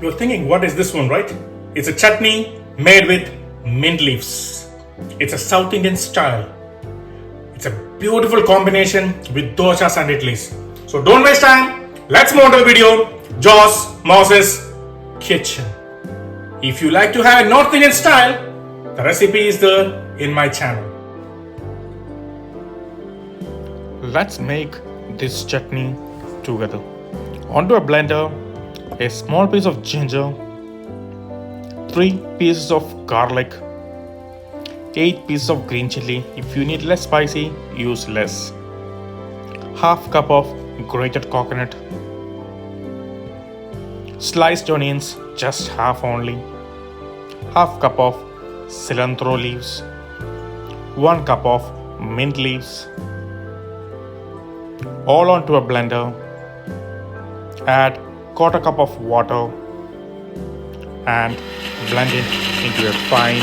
You're thinking, what is this one, right? It's a chutney made with mint leaves. It's a South Indian style. It's a beautiful combination with dosas and idlis. So don't waste time. Let's move on to the video. Joss Moses Kitchen. If you like to have a North Indian style, the recipe is there in my channel. Let's make this chutney together. Onto a blender, a small piece of ginger, 3 pieces of garlic, 8 pieces of green chili. If you need less spicy, use less. Half cup of grated coconut, sliced onions, just half only, half cup of cilantro leaves, 1 cup of mint leaves, all onto a blender. Add quarter cup of water and blend it into a fine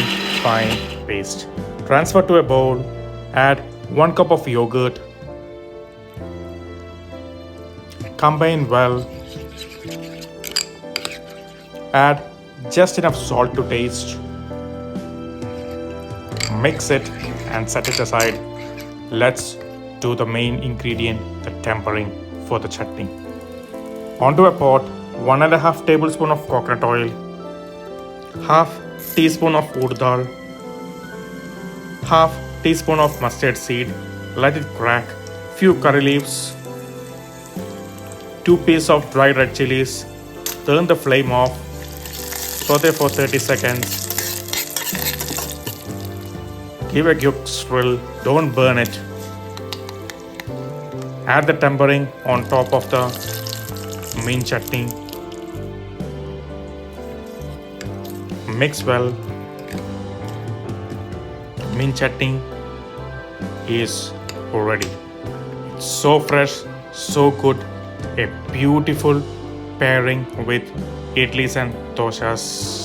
paste. Transfer to a bowl. Add 1 cup of yogurt. Combine well. Add just enough salt to taste. Mix it and set it aside. Let's do the main ingredient, the tempering for the chutney. Onto a pot, 1.5 tablespoon of coconut oil, half teaspoon of urd dal, half teaspoon of mustard seed. Let it crack. Few curry leaves, 2 pieces of dry red chilies. Turn the flame off. Saute for 30 seconds. Give a good swirl. Don't burn it. Add the tempering on top of the mint chutney. Mix well. Mint chutney is ready. It's so fresh, so good. A beautiful pairing with idlis and dosas.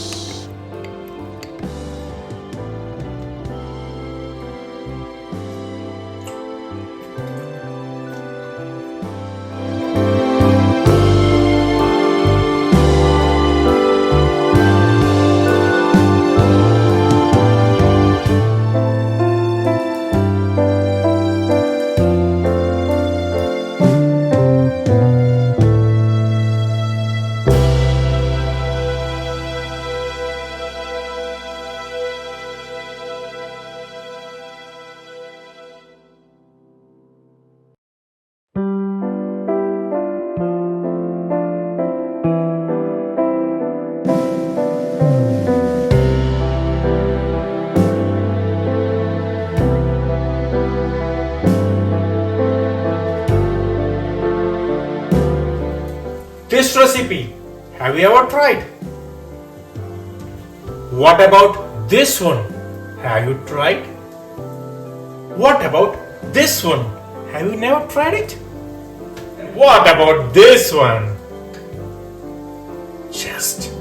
This recipe, have you ever tried? What about this one? Have you tried? What about this one? Have you never tried it? And what about this one? Just